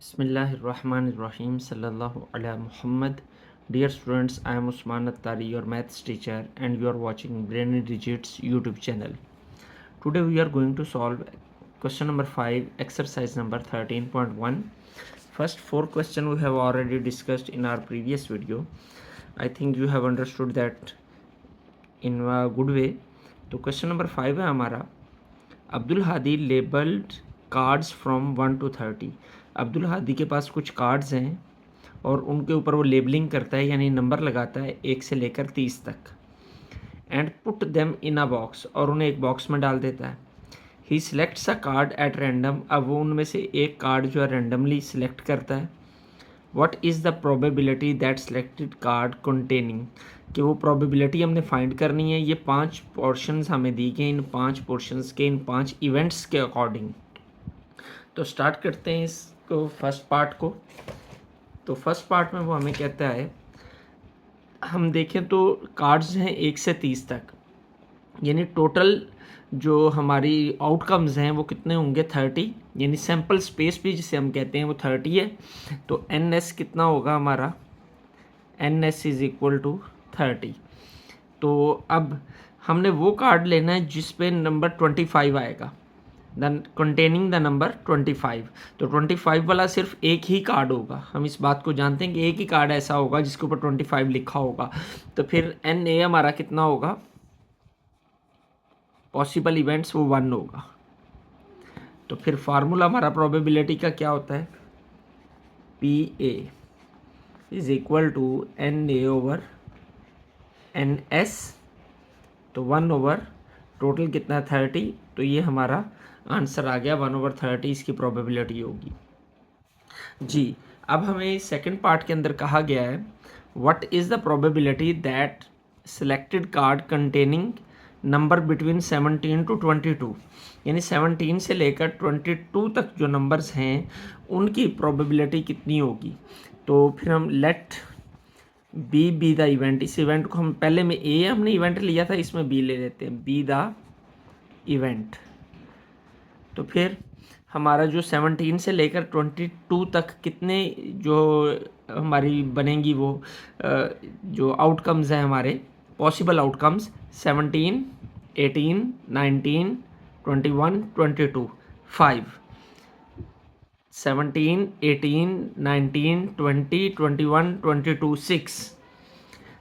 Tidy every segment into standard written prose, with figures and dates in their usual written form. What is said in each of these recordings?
Bismillahirrahmanirrahim. Sallallahu ala Muhammad. Dear students, I am Usman Attari, your maths teacher, and you are watching Brainy Digits YouTube channel. Today we are going to solve question number 5, exercise number 13.1. First 4 question we have already discussed in our previous video. I think you have understood that in a good way. तो question number 5 है हमारा, Abdul Hadi labelled cards from 1 to 30. Abdul Hadi के पास कुछ cards हैं और उनके ऊपर वो लेबलिंग करता है, यानी नंबर लगाता है 1 से लेकर 30 तक. And put them in a box, और उन्हें एक बॉक्स में डाल देता है. He selects a card at random, अब वो उनमें से एक कार्ड जो है रैंडमली सिलेक्ट करता है. What is the probability that selected card containing, कि वो प्रोबेबिलिटी हमने फाइंड करनी है. ये 5 पोर्शंस हमें दी गए, इन 5 पोर्शंस के, इन 5 इवेंट्स के अकॉर्डिंग. तो स्टार्ट करते हैं इसको, फर्स्ट पार्ट को. तो फर्स्ट पार्ट में वो हमें कहता है, हम देखें तो कार्ड्स हैं 1 से 30 तक, यानी टोटल जो हमारी आउटकम्स हैं वो कितने होंगे 30, यानी सैम्पल स्पेस भी जिसे हम कहते हैं वो 30 है. तो एन एस कितना होगा हमारा, N S is equal to 30. तो अब हमने वो कार्ड लेना है जिस पे नंबर 25 आएगा, दैन कंटेनिंग द नंबर 25. तो 25 वाला सिर्फ एक ही कार्ड होगा. हम इस बात को जानते हैं कि एक ही कार्ड ऐसा होगा जिसके ऊपर 25 लिखा होगा. तो फिर एन ए हमारा कितना होगा, पॉसिबल इवेंट्स वो 1 होगा. तो फिर फार्मूला हमारा प्रोबेबिलिटी का क्या होता है, P A is equal to N A over N S. तो 1 ओवर टोटल कितना है 30. तो ये हमारा आंसर आ गया 1 ओवर 30 इसकी प्रोबेबिलिटी होगी जी. अब हमें सेकंड पार्ट के अंदर कहा गया है, what is the probability that selected card containing number between 17 to 22, यानी 17 से लेकर 22 तक जो नंबर्स हैं उनकी प्रोबेबिलिटी कितनी होगी. तो फिर हम लेट बी द इवेंट, इस इवेंट को हम पहले में ए हमने इवेंट लिया था, इसमें बी ले लेते हैं, बी द इवेंट. तो फिर हमारा जो 17 से लेकर 22 तक कितने जो हमारी बनेंगी वो जो आउटकम्स हैं हमारे पॉसिबल आउटकम्स, 17, 18, 19, 21, 22, 5. 17, 18, 19, 20, 21, 22,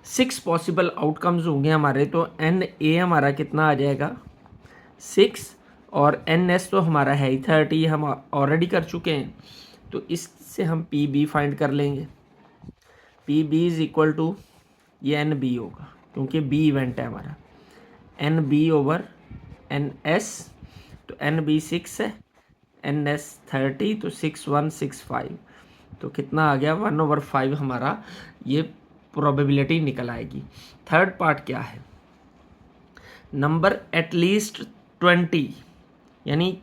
6 पॉसिबल आउटकम्स होंगे हमारे. तो एन ए हमारा कितना आ जाएगा 6, और एन एस तो हमारा है ही 30, हम ऑलरेडी कर चुके हैं. तो इससे हम पी बी फाइंड कर लेंगे. P B is equal to, ये एन बी होगा क्योंकि बी इवेंट है हमारा, N B over N S. तो एन बी 6 है, एन एस 30, तो 6 1 6 5. तो कितना आ गया 1 ओवर 5 हमारा ये प्रोबेबिलिटी निकल आएगी. थर्ड पार्ट क्या है, नंबर एटलीस्ट 20, यानी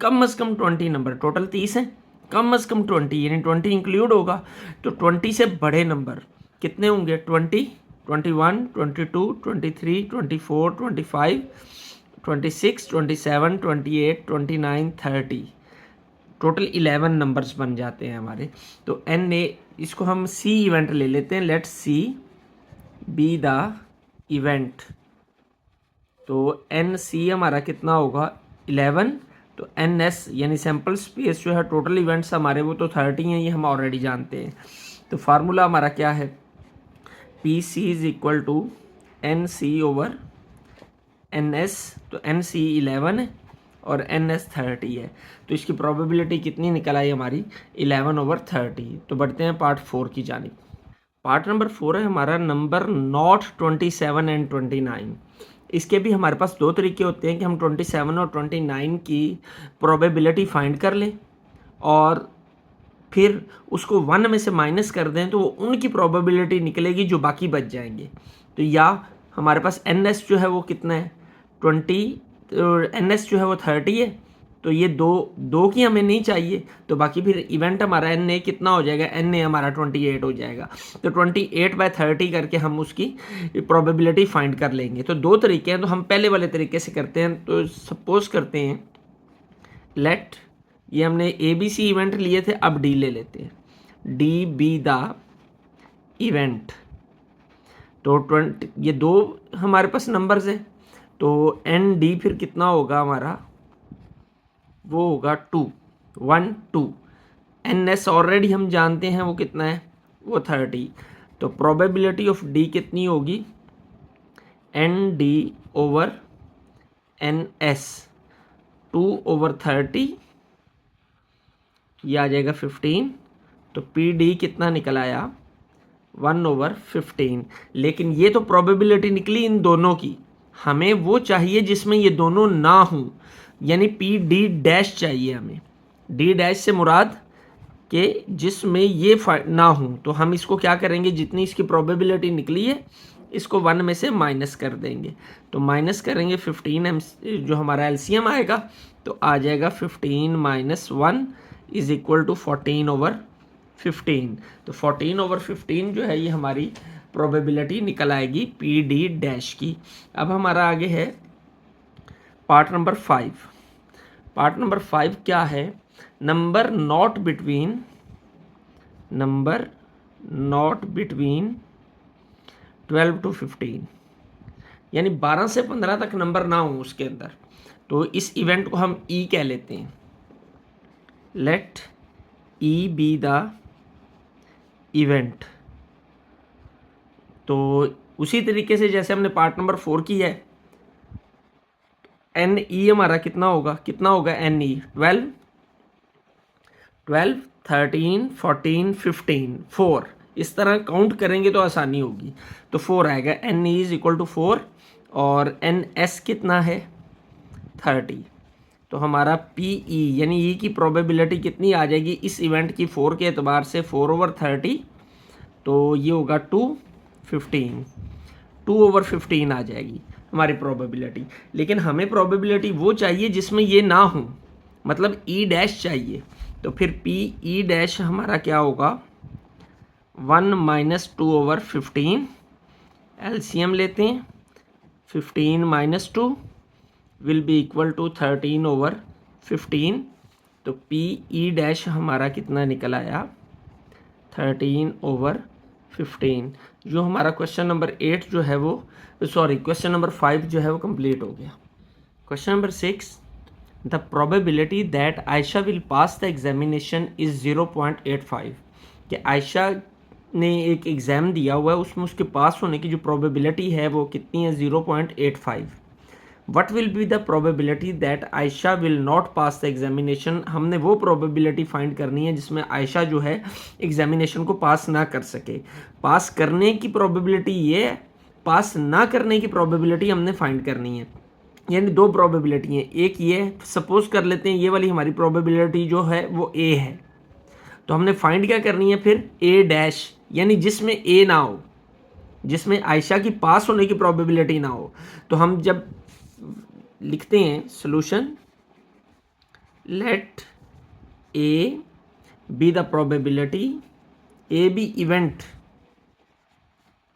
कम से कम 20 नंबर, टोटल 30 है, कम से कम 20 यानी 20 इंक्लूड होगा. तो 20 से बड़े नंबर कितने होंगे, 20, 21, 22, 23, 24, 25, 26, 27, 28, 29, 30, टोटल 11 नंबर्स बन जाते हैं हमारे. तो एन ए, इसको हम सी इवेंट ले लेते हैं, let C be the event. तो एन सी हमारा कितना होगा 11. तो एन एस यानी सैम्पल स्पेस जो है टोटल इवेंट्स हमारे वो तो 30 हैं, ये हम ऑलरेडी जानते हैं. तो फार्मूला हमारा क्या है, P C is equal to N C over N S. तो एन सी 11 है और एन एस 30 है. तो इसकी प्रोबेबिलिटी कितनी निकल आई हमारी 11 ओवर 30. तो बढ़ते हैं पार्ट 4 की जानिब. पार्ट नंबर 4 है हमारा नंबर नॉट 27 एंड 29. इसके भी हमारे पास 2 तरीके होते हैं कि हम 27 और 29 की प्रोबेबिलिटी फाइंड कर लें और फिर उसको 1 में से माइनस कर दें तो वो उनकी प्रोबेबिलिटी निकलेगी जो बाकी बच जाएंगे. तो या हमारे पास एन एस जो है वो कितना है 20, तो एन एस जो है वो 30 है. तो ये दो की हमें नहीं चाहिए, तो बाकी फिर इवेंट हमारा एन ए कितना हो जाएगा, एन ए हमारा 28 हो जाएगा. तो 28/30 करके हम उसकी प्रोबेबिलिटी फाइंड कर लेंगे. तो 2 तरीके हैं, तो हम पहले वाले तरीके से करते हैं. तो सपोज करते हैं लेट ये हमने ए बी सी इवेंट लिए थे, अब डी ले लेते हैं, डी बी द इवेंट। तो 20, ये दो हमारे पास नंबर्स है, तो एन डी फिर कितना होगा हमारा, वो होगा 2, 1 2। एन एस ऑलरेडी हम जानते हैं वो कितना है, वो 30। तो प्रोबेबिलिटी ऑफ डी कितनी होगी, N D over N S, 2/30, ये आ जाएगा 15। तो पी डी कितना निकल आया, 1/15। लेकिन ये तो प्रोबेबिलिटी निकली इन दोनों की, हमें वो चाहिए जिसमें ये दोनों ना हों, यानी पी डी डैश चाहिए हमें। डी डैश से मुराद कि जिसमें ये ना हो। तो हम इसको क्या करेंगे, जितनी इसकी प्रोबेबिलिटी निकली है इसको 1 में से माइनस कर देंगे। तो माइनस करेंगे 15 जो हमारा एलसीएम आएगा, तो आ जाएगा 15 - 1 = 14/15। तो 14/15 जो है ये हमारी प्रोबेबिलिटी निकल आएगी पी डी डैश की। अब हमारा आगे है पार्ट नंबर 5। पार्ट नंबर 5 क्या है, नंबर नॉट बिटवीन 12 to 15, यानी 12 से 15 तक नंबर ना हो उसके अंदर। तो इस इवेंट को हम ई कह लेते हैं, let E be the event. तो उसी तरीके से जैसे हमने पार्ट नंबर 4 की है, एन ई हमारा कितना होगा एन ई 12, 13, 14, 15, 4। इस तरह काउंट करेंगे तो आसानी होगी। तो 4 आएगा, एन ई = 4 और एन एस कितना है 30। तो हमारा पी ई यानी ई की प्रोबेबिलिटी कितनी आ जाएगी इस इवेंट की 4 के एतबार से, 4/30। तो ये होगा 2/15 आ जाएगी हमारी प्रोबेबिलिटी। लेकिन हमें प्रोबेबिलिटी वो चाहिए जिसमें ये ना हो, मतलब ई डैश चाहिए। तो फिर पी ई डैश हमारा क्या होगा, 1 - 2/15। एलसीएम लेते हैं, 15 - 2 विल बी इक्वल टू 13/15। तो पी ई डैश हमारा कितना निकल आया, 13/15। जो हमारा क्वेश्चन नंबर 8 जो है वो, सॉरी क्वेश्चन नंबर 5 जो है वो कंप्लीट हो गया। Question number 6, the probability that Ayesha will pass the examination is 0.85। कि आयशा ने एक एग्ज़ाम दिया हुआ है, उसमें उसके पास होने की जो प्रोबेबिलिटी है वो कितनी है, 0.85। What will be the probability that Ayesha will not pass the examination. हमने वो प्रोबेबिलिटी फाइंड करनी है जिसमें आयशा जो है एग्जामिनेशन को पास ना कर सके। पास करने की प्रोबेबिलिटी ये है, पास ना करने की प्रोबेबिलिटी हमने फाइंड करनी है। यानी दो प्रोबेबिलिटी हैं, एक ये सपोज कर लेते हैं ये वाली हमारी प्रोबेबिलिटी जो है वो ए है, तो हमने फाइंड क्या करनी है फिर, ए डैश, यानी जिसमें ए ना हो, जिसमें आयशा की पास होने की प्रोबेबिलिटी ना हो। तो हम जब लिखते हैं solution, let A be the probability, A be event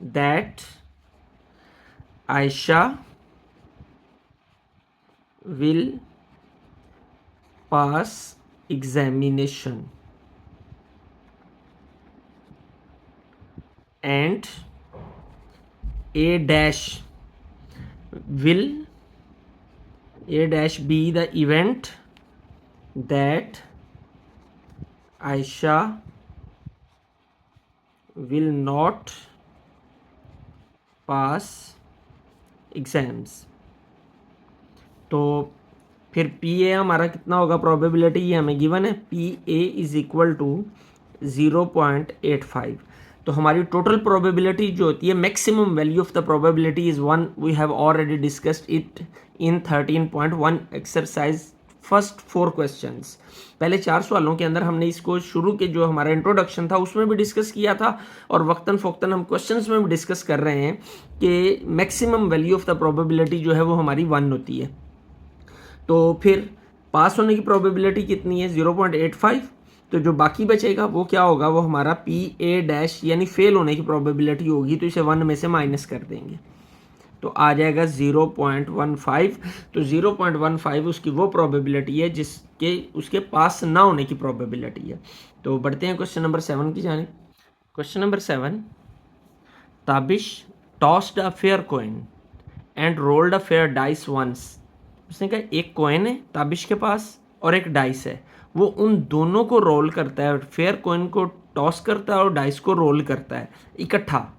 that Ayesha will pass examination and a dash be the event that Aisha will not pass exams। तो फिर पी ए हमारा कितना होगा, प्रोबेबिलिटी ये हमें गिवन है, पी ए = 0.85। तो हमारी टोटल प्रोबेबिलिटी जो होती है, maximum value of the probability is 1। We have already discussed it in 13.1 exercise first 4 questions. पहले 4 सवालों के अंदर हमने इसको शुरू के जो हमारा इंट्रोडक्शन था उसमें भी डिस्कस किया था, और वक्तन फ़ोक्तन हम क्वेश्चंस में भी डिस्कस कर रहे हैं कि maximum value of the probability जो है वो हमारी 1 होती है। तो फिर पास होने की प्रोबेबिलिटी कितनी है, 0.85। तो जो बाकी बचेगा वो क्या होगा, वो हमारा पी ए डैश यानी फेल होने की प्रोबेबिलिटी होगी। तो इसे 1 में से माइनस कर देंगे। तो आ जाएगा 0.15। तो 0.15 उसकी वो प्रोबेबिलिटी है जिसके उसके पास ना होने की प्रोबेबिलिटी है। तो बढ़ते हैं क्वेश्चन नंबर 7 की जानिब। Question number 7, Tabish tossed a fair coin and rolled a fair dice once. उसने कहा एक कॉइन है ताबिश के पास और एक डाइस है, वो उन दोनों को रोल करता है, फेयर कॉइन को टॉस करता है और डाइस को रोल करता है इकट्ठा।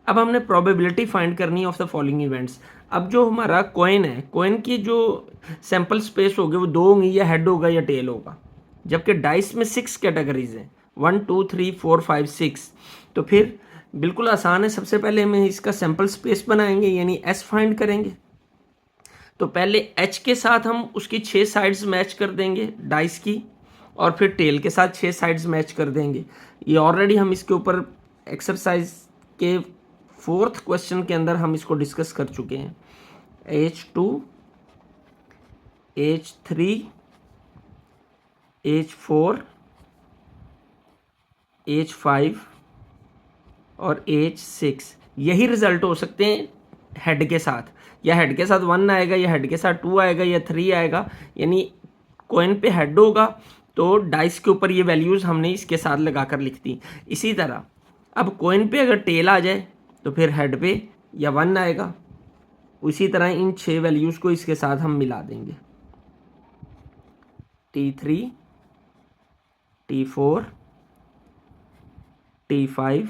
अब हमने प्रोबेबिलिटी फाइंड करनी है ऑफ द फॉलोइंग इवेंट्स। अब जो हमारा कॉइन है, कॉइन की जो सैंपल स्पेस होगी वो 2 होंगी, या हेड होगा या टेल होगा, जबकि डाइस में 6 कैटेगरीज हैं, 1 2 3 4 5 6। तो फिर बिल्कुल आसान है, सबसे पहले हम इसका सैंपल स्पेस बनाएंगे यानी एस फाइंड करेंगे। तो पहले एच के साथ हम उसकी 6 साइड्स मैच कर देंगे डाइस की, और फिर टेल के साथ 6 साइड्स मैच कर देंगे। ये ऑलरेडी हम इसके ऊपर एक्सरसाइज के 4th क्वेश्चन के अंदर हम इसको डिस्कस कर चुके हैं। H2, H3, H4, H5 और H6 यही रिजल्ट हो सकते हैं हेड के साथ, या हेड के साथ 1 आएगा, या हेड के साथ 2 आएगा, या 3 आएगा। यानी कॉइन पे हेड होगा तो डाइस के ऊपर ये वैल्यूज़ हमने इसके साथ लगा कर लिख दी। इसी तरह अब कॉइन पे अगर टेल आ जाए तो फिर हेड पे या 1 आएगा। उसी तरह इन 6 वैल्यूज़ को इसके साथ हम मिला देंगे, T3, T4, T5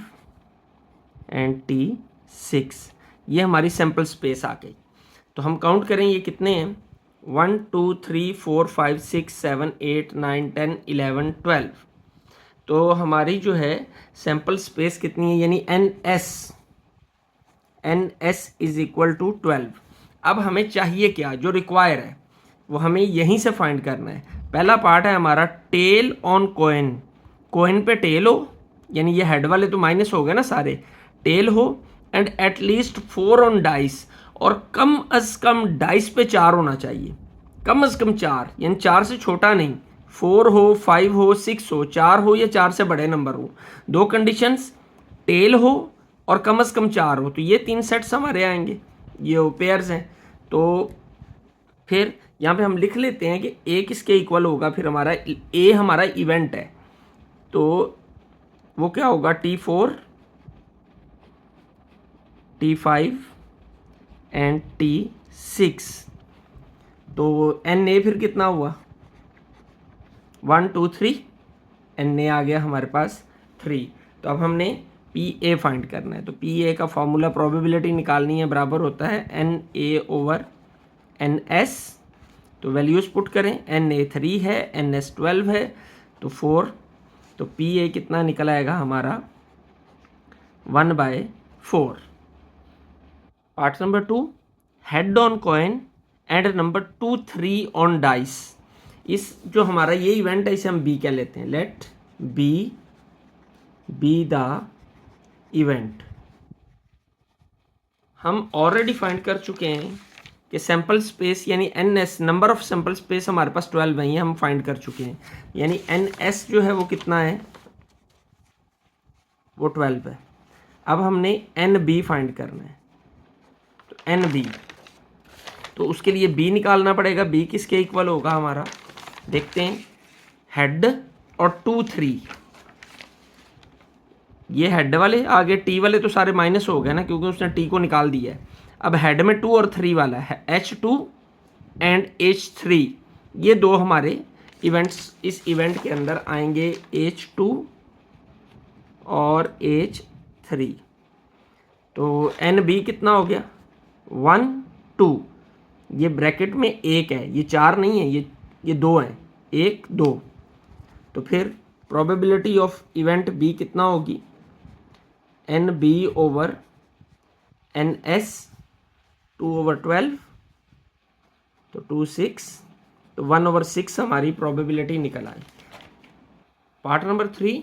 and T6। ये हमारी सैंपल स्पेस आ गई। तो हम काउंट करें ये कितने हैं, 1 2 3 4 5 6 7 8 9 10 11 12। तो हमारी जो है सैंपल स्पेस कितनी है, यानी NS इज इक्वल टू 12। अब हमें चाहिए क्या, जो रिक्वायर है वो हमें यहीं से फाइंड करना है। पहला पार्ट है हमारा टेल ऑन कॉइन, कॉइन पे टेल हो, यानी ये हेड वाले तो माइनस हो गए ना सारे, टेल हो, एंड एटलीस्ट 4 ऑन डाइस, और कम अज कम डाइस पे 4 होना चाहिए, कम अज कम 4, यानी 4 से छोटा नहीं, 4 हो 5 हो 6 हो, 4 हो या 4 से बड़े नंबर हो। 2 कंडीशंस, टेल हो और कम अज कम 4 हो। तो ये 3 सेट्स हमारे आएंगे, ये पेयर्स हैं। तो फिर यहाँ पे हम लिख लेते हैं कि ए किसके इक्वल होगा, फिर हमारा ए हमारा इवेंट है, तो वो क्या होगा, T4, T5 एंड T6। तो NA फिर कितना हुआ, 1 2 3, NA आ गया हमारे पास 3। तो अब हमने PA फाइंड करना है। तो PA का फॉर्मूला प्रोबेबिलिटी निकालनी है, बराबर होता है NA/NS। तो वैल्यूज़ पुट करें, NA 3 है, NS 12 है, तो 4। तो PA कितना निकल आएगा हमारा, 1/4। Part number 2, head on coin and number 2 3 on dice. इस जो हमारा ये इवेंट है इसे हम B कह लेते हैं। Let B be the event. हम ऑलरेडी फाइंड कर चुके हैं कि सैंपल स्पेस यानी NS, number of sample space हमारे पास 12 है, ये हम फाइंड कर चुके हैं। यानी NS जो है वो कितना है, वो 12 है। अब हमने NB फाइंड करना है। तो NB, तो उसके लिए B निकालना पड़ेगा। B किसके इक्वल होगा हमारा, देखते हैं, हेड और 2 3। ये हेड वाले आगे, टी वाले तो सारे माइनस हो गए ना, क्योंकि उसने टी को निकाल दिया है। अब हेड में 2 और 3 वाला है, H2 एंड H3। ये 2 हमारे इवेंट्स इस इवेंट के अंदर आएंगे, H2 और H3। तो NB कितना हो गया, 1 2। ये ब्रैकेट में 1 है, ये 4 नहीं है, ये 2 है, 1 2। तो फिर प्रोबेबिलिटी ऑफ इवेंट B कितना होगी, NB/NS, 2/12, तो 2 6, तो 1/6 हमारी प्रोबेबिलिटी निकल आई। Part number 3,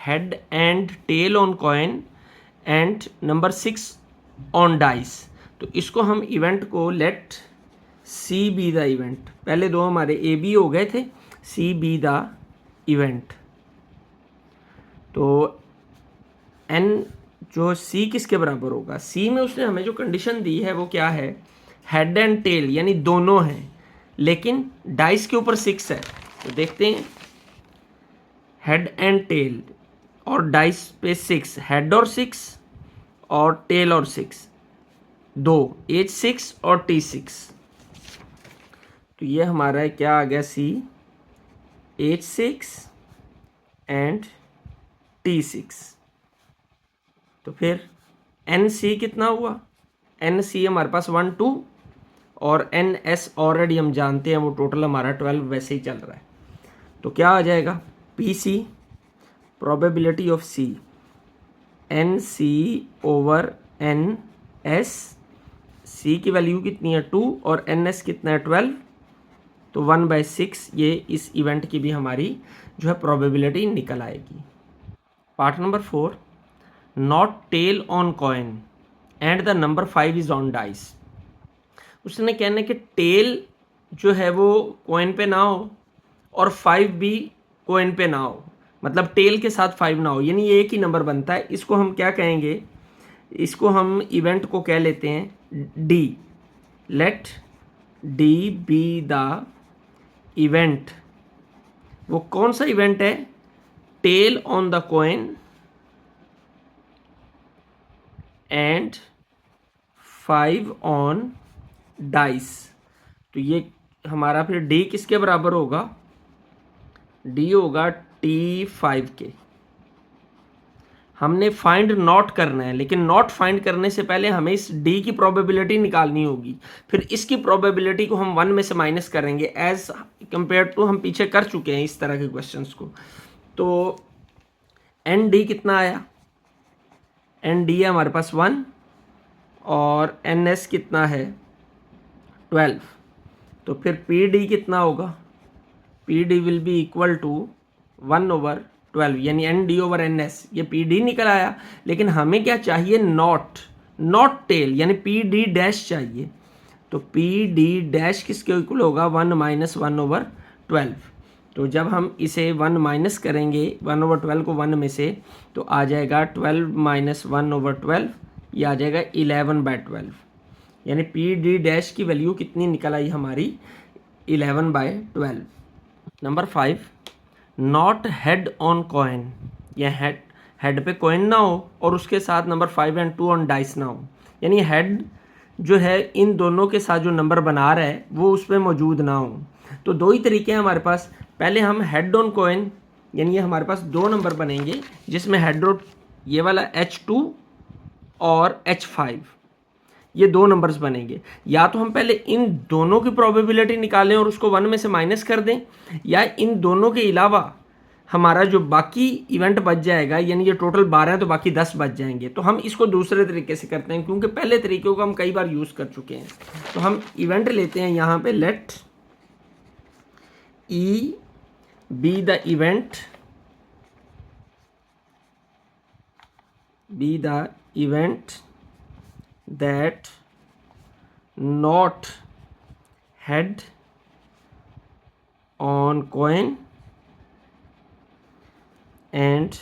head and tail on coin and number 6 on dice. तो इसको हम इवेंट को let C be the event. पहले 2 हमारे AB हो गए थे, C बी द इवेंट। तो N जो सी किसके बराबर होगा, सी में उसने हमें जो कंडीशन दी है वो क्या है, हेड एंड टेल यानी दोनों हैं, लेकिन डाइस के ऊपर 6 है। तो देखते हैं हेड एंड टेल और डाइस पे 6, हेड और 6 और टेल और 6, दो H6 और T6। तो ये हमारा है क्या आ गया, सी H6 एंड T6। तो फिर NC कितना हुआ, NC हमारे पास 1 2 और NS ऑलरेडी हम जानते हैं वो टोटल हमारा 12 वैसे ही चल रहा है। तो क्या आ जाएगा, PC probability of C NC over NS, C की वैल्यू कितनी है 2 और NS कितना है 12, तो 1/6 ये इस इवेंट की भी हमारी जो है प्रोबेबिलिटी निकल आएगी। Part number 4, not tail on coin and the number 5 is on dice. उसने कहना है कि टेल जो है वो कॉइन पे ना हो और 5 भी कॉइन पे ना हो, मतलब टेल के साथ 5 ना हो, यानी ये एक ही नंबर बनता है। इसको हम क्या कहेंगे, इसको हम इवेंट को कह लेते हैं D. Let D be the event. वो कौन सा इवेंट है, tail on the coin and 5 on dice. तो ये हमारा फिर डी किसके बराबर होगा, डी होगा T5 के। हमने फाइंड नॉट करना है, लेकिन नॉट फाइंड करने से पहले हमें इस डी की प्रोबेबिलिटी निकालनी होगी, फिर इसकी प्रोबेबिलिटी को हम 1 में से माइनस करेंगे एज कंपेयर टू हम पीछे कर चुके हैं इस तरह के क्वेश्चंस को। तो एन डी कितना आया, एन डी है हमारे पास 1 और एन एस कितना है 12। तो फिर पी डी कितना होगा, P D will be equal to 1/12, यानी N D over N S, ये पी डी निकल आया। लेकिन हमें क्या चाहिए, नॉट टेल, यानी पी डी डैश चाहिए। तो पी डी डैश किसके इक्वल होगा, 1 - 1/12। तो जब हम इसे 1 माइनस करेंगे 1/12 को 1 में से, तो आ जाएगा 12 - 1/12, ये आ जाएगा 11/12, यानी पी डी डैश की वैल्यू कितनी निकल आई हमारी, 11/12। Number 5, not head on coin, या हेड पे कॉइन ना हो और उसके साथ नंबर 5 एंड 2 ऑन डाइस ना हो, यानी हेड जो है इन दोनों के साथ जो नंबर बना रहा है वो उस पर मौजूद ना हो। तो दो ही तरीके हैं हमारे पास, पहले हम हेड ऑन कॉइन, यानी ये हमारे पास दो नंबर बनेंगे जिसमें हेड और ये वाला H2 और H5, ये दो नंबर्स बनेंगे। या तो हम पहले इन दोनों की प्रोबेबिलिटी निकालें और उसको 1 में से माइनस कर दें, या इन दोनों के अलावा हमारा जो बाकी इवेंट बच जाएगा, यानी ये टोटल 12 है तो बाकी 10 बच जाएंगे। तो हम इसको दूसरे तरीके से करते हैं, क्योंकि पहले तरीके को हम कई बार यूज़ कर चुके हैं। तो हम इवेंट लेते हैं यहाँ पे, late E be the event, that not head on coin and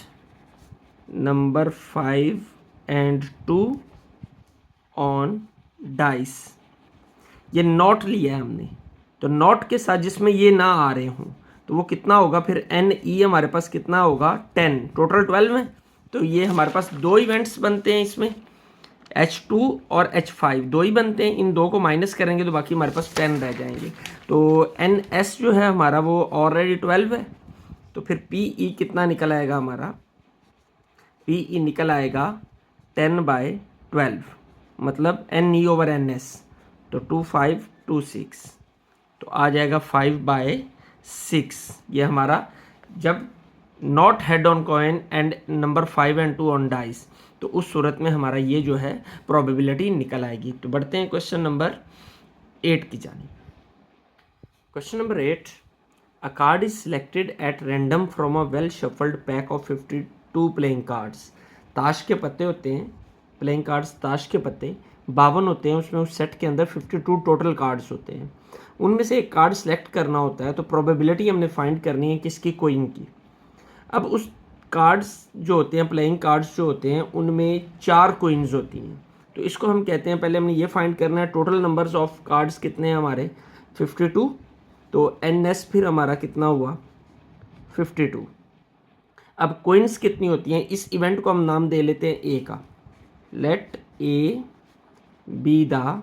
number 5 and 2 on dice। ये नॉट लिया है हमने, तो नॉट के साथ जिसमें ये ना आ रहे हों तो वो कितना होगा, फिर एन ई हमारे पास कितना होगा 10, टोटल 12 में। तो ये हमारे पास दो इवेंट्स बनते हैं इसमें, H2 और H5 दो ही बनते हैं, इन दो को माइनस करेंगे तो बाकी हमारे पास 10 रह जाएंगे। तो एन एस जो है हमारा वो ऑलरेडी 12 है, तो फिर पी ई कितना निकल आएगा हमारा, पी ई निकल आएगा 10/12, मतलब N E over N S, तो 2 5 2 6, तो आ जाएगा 5/6। ये हमारा जब not head on coin and number 5 and 2 on dice, तो उस सूरत में हमारा ये जो है प्रोबेबिलिटी निकल आएगी। तो बढ़ते हैं क्वेश्चन नंबर 8 की जानिब। Question number 8, a card is selected eight random from a well shuffled pack of 52 playing cards. ताश के पत्ते होते हैं, प्लेइंग कार्ड्स ताश के पत्ते 52 होते हैं, उसमें उस सेट के अंदर 52 टोटल कार्ड्स होते हैं। उनमें से एक कार्ड सेलेक्ट करना होता है, तो प्रोबेबिलिटी हमने फाइंड करनी है किसकी, कोइन की। अब उस कार्ड्स जो होते हैं, प्लेइंग कार्ड्स जो होते हैं, उनमें 4 कोइंस होती हैं। तो इसको हम कहते हैं, पहले हमने ये फाइंड करना है टोटल नंबर्स ऑफ कार्ड्स कितने हैं हमारे 52। तो NS फिर हमारा कितना हुआ 52। अब कोइंस कितनी होती हैं, इस इवेंट को हम नाम दे लेते हैं ए का। Let A be the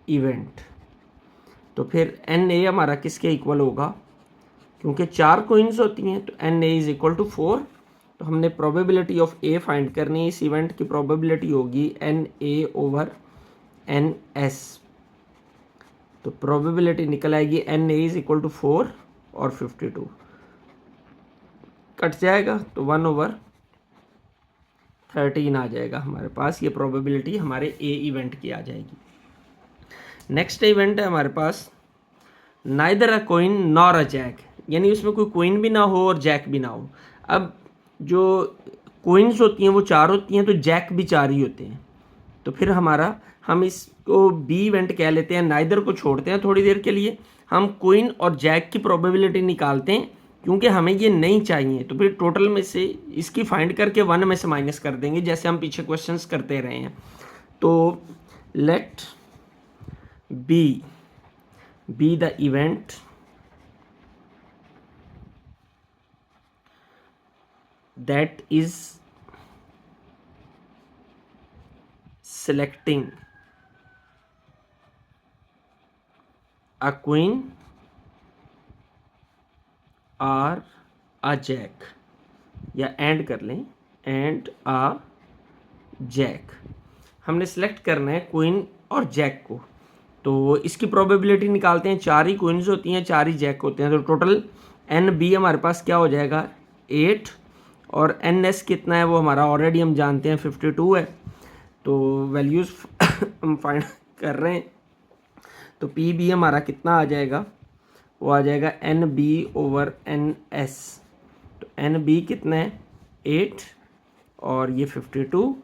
event. तो फिर NA हमारा किसके इक्वल होगा, क्योंकि 4 कोइंस होती हैं तो NA इज इक्वल टू 4। तो हमने प्रोबेबिलिटी ऑफ ए फाइंड करनी है, इस इवेंट की प्रोबेबिलिटी होगी NA ओवर NS। तो प्रोबेबिलिटी निकल आएगी NA इज इक्वल टू 4 और 52 कट जाएगा तो 1/13 आ जाएगा हमारे पास। ये प्रोबेबिलिटी हमारे ए इवेंट की आ जाएगी। नेक्स्ट इवेंट है हमारे पास neither a coin nor a jack, यानी उसमें कोई कोइन भी ना हो और जैक भी ना हो। अब जो कोइंस होती हैं वो 4 होती हैं, तो जैक भी 4 ही होते हैं। तो फिर हम इसको बी इवेंट कह लेते हैं, नाइदर को छोड़ते हैं थोड़ी देर के लिए, हम कोइन और जैक की प्रोबेबिलिटी निकालते हैं, क्योंकि हमें ये नहीं चाहिए। तो फिर टोटल में से इसकी फाइंड करके 1 में से माइनस कर देंगे, जैसे हम पीछे क्वेश्चंस करते रहे हैं। तो let B the event that is selecting a queen or a jack, या एंड कर लें एंड a jack। हमने सेलेक्ट करना है क्वीन और जैक को, तो इसकी प्रोबेबिलिटी निकालते हैं। 4 ही क्वींस होती हैं, 4 ही जैक होते हैं। तो टोटल NB हमारे पास क्या हो जाएगा 8, और NS कितना है वो हमारा ऑलरेडी हम जानते हैं 52 है। तो वैल्यूज़ हम फाइंड कर रहे हैं। तो PB हमारा कितना आ जाएगा, वो आ जाएगा NB ओवर NS। तो NB कितना है 8 और ये 52।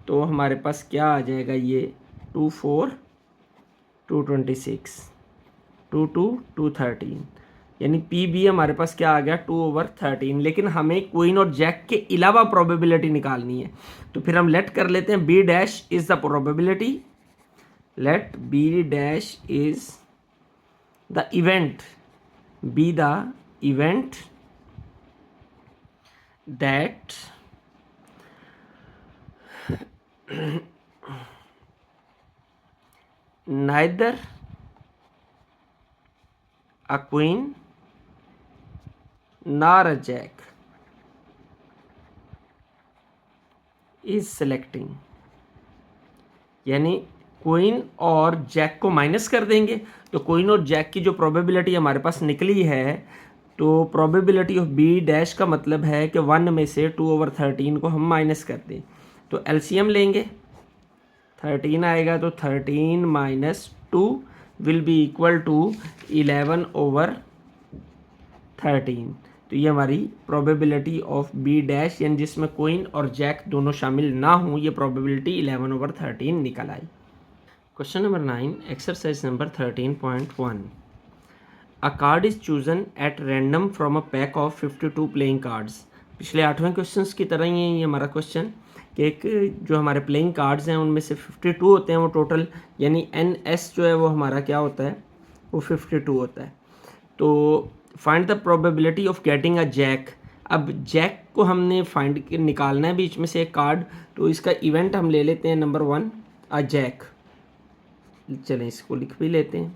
तो हमारे पास क्या आ जाएगा, ये 2 4 226 2 2 213, यानी PB हमारे पास क्या आ गया 2/13। लेकिन हमें क्वीन और जैक के अलावा प्रोबेबिलिटी निकालनी है। तो फिर हम लेट कर लेते हैं B dash is the probability, let B dash is the event, be the event that neither a queen nor a jack is selecting, यानी क्वीन और जैक को माइनस कर देंगे। तो क्वीन और जैक की जो प्रोबेबिलिटी हमारे पास निकली है, तो प्रोबेबिलिटी ऑफ B डैश का मतलब है कि 1 में से 2/13 को हम माइनस कर दें। तो LCM लेंगे, 13 आएगा, तो 13 minus 2 will be equal to 11/13। तो ये हमारी प्रोबेबिलिटी ऑफ B डैश, यानी जिसमें क्वीन और जैक दोनों शामिल ना हों, ये प्रोबेबिलिटी 11/13 निकल आई। Question number 9, exercise number 13.1। A card is chosen at random from a pack of 52 playing cards. पिछले 8वें क्वेश्चन की तरह ही है ये हमारा क्वेश्चन, कि एक जो हमारे प्लेइंग कार्ड्स हैं उनमें से 52 होते हैं वो टोटल, यानी NS जो है वो हमारा क्या होता है, वो 52 होता है। तो find the probability of getting a jack. अब जैक को हमने फाइंड निकालना है बीच में से एक कार्ड, तो इसका इवेंट हम ले लेते हैं नंबर 1 अ जैक। चलें इसको लिख भी लेते हैं।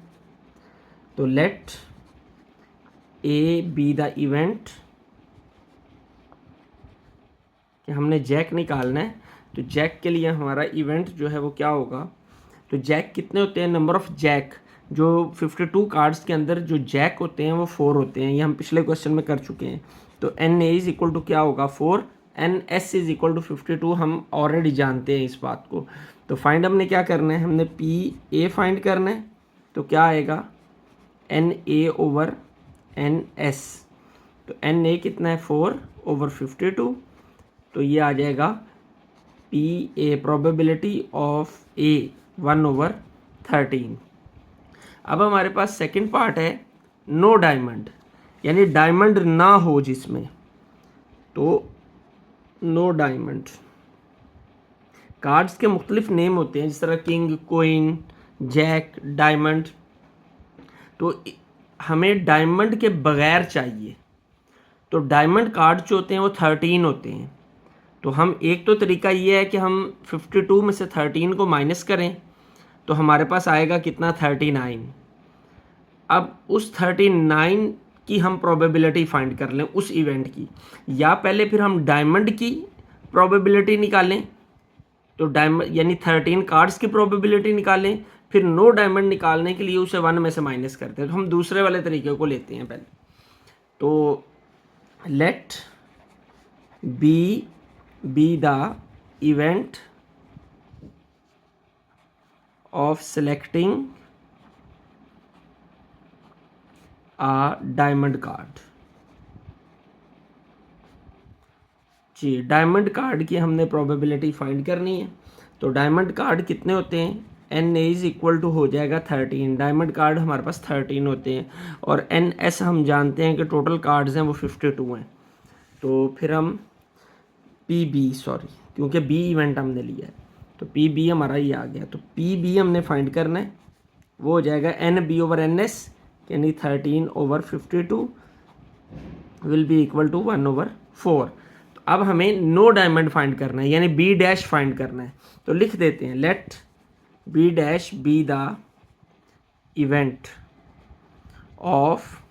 तो let A be the event, कि हमने जैक निकालना है। तो जैक के लिए हमारा इवेंट जो है वो क्या होगा, तो जैक कितने होते हैं, नंबर ऑफ जैक, जो 52 कार्ड्स के अंदर जो जैक होते हैं वो 4 होते हैं, ये हम पिछले क्वेश्चन में कर चुके हैं। तो NA इज इक्वल टू क्या होगा 4, NS इज इक्वल टू 52, हम ऑलरेडी जानते हैं इस बात को। तो फाइंड हमने क्या करना है, हमने PA फाइंड करना है। तो क्या आएगा NA ओवर NS। तो NA कितना है 4/52। तो ये आ जाएगा PA, प्रोबेबिलिटी ऑफ A 1/13। अब हमारे पास सेकंड पार्ट है नो डायमंड, यानी डायमंड ना हो जिसमें। तो नो डायमंड। कार्ड्स के मुख्तलिफ नेम होते हैं, जिस तरह किंग, क्वीन, जैक, डायमंड। तो हमें डायमंड के बगैर चाहिए, तो डायमंड कार्ड जो होते हैं वो 13 होते हैं। तो हम एक तो तरीका ये है कि हम 52 में से 13 को माइनस करें, तो हमारे पास आएगा कितना, 39। अब उस 39 की हम प्रोबेबिलिटी फाइंड कर लें उस इवेंट की, या पहले फिर हम डायमंड की प्रोबेबिलिटी निकालें, तो डायमंड यानी 13 कार्ड्स की प्रोबेबिलिटी निकालें, फिर नो डायमंड निकालने के लिए उसे 1 में से माइनस करते हैं। तो हम दूसरे वाले तरीके को लेते हैं पहले। तो let B be the event of selecting a diamond card। जी, डायमंड कार्ड की हमने प्रोबेबिलिटी फाइंड करनी है। तो डायमंड कार्ड कितने होते हैं, n A is equal to हो जाएगा 13। डायमंड कार्ड हमारे पास 13 होते हैं, और एन एस हम जानते हैं कि टोटल कार्ड्स हैं वो 52 हैं। तो फिर हम पी बी, सॉरी क्योंकि बी इवेंट हमने लिया है, तो पी बी हमारा ये आ गया। तो पी बी हमने फाइंड करना है, वो हो जाएगा n B over N S, यानी 13 over 52 will be equal to 1/4। तो अब हमें नो डायमंड फाइंड करना है, यानी बी डैश फाइंड करना है। तो लिख देते हैं, let B dash be the event of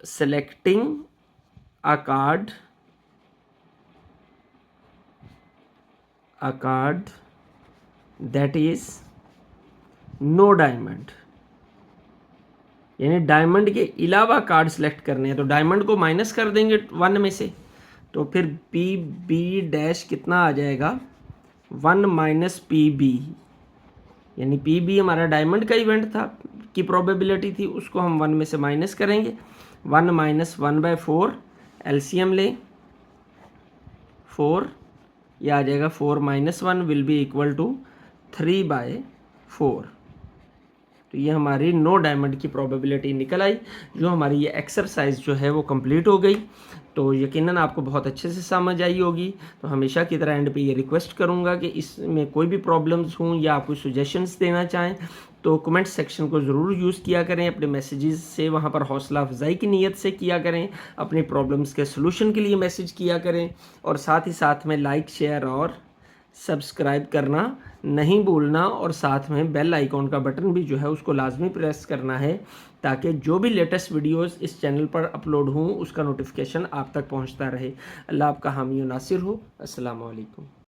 selecting a card that is no diamond। यानी डायमंड के अलावा कार्ड सेलेक्ट करने हैं, तो डायमंड को माइनस कर देंगे 1 में से, तो फिर पी बी डैश कितना आ जाएगा, 1 माइनस पी बी, यानी पी बी हमारा डायमंड का इवेंट था, की प्रोबेबिलिटी थी, उसको हम 1 में से माइनस करेंगे। 1 माइनस 1/4, एलसीएम ले 4, ये आ जाएगा 4 minus 1 will be equal to 3/4। तो ये हमारी नो डायमंड की प्रोबेबिलिटी निकल आई। जो हमारी ये एक्सरसाइज जो है वो कंप्लीट हो गई। तो यकीनन आपको बहुत अच्छे से समझ आई होगी। तो हमेशा की तरह एंड पे ये रिक्वेस्ट करूँगा कि इसमें कोई भी प्रॉब्लम्स हों या आप कोई सजेशंस देना चाहें तो कमेंट सेक्शन को ज़रूर यूज़ किया करें। अपने मैसेजेस से वहाँ पर हौसला अफजाई की नीयत से किया करें, अपनी प्रॉब्लम्स के सलूशन के लिए मैसेज किया करें, और साथ ही साथ में लाइक, शेयर और सब्सक्राइब करना नहीं भूलना, और साथ में बेल आइकॉन का बटन भी जो है उसको लाजमी प्रेस करना है, ताकि जो भी लेटेस्ट वीडियोस इस चैनल पर अपलोड हों उसका नोटिफिकेशन आप तक पहुंचता रहे। अल्लाह आपका हामी और नासिर हो। अस्सलाम वालेकुम।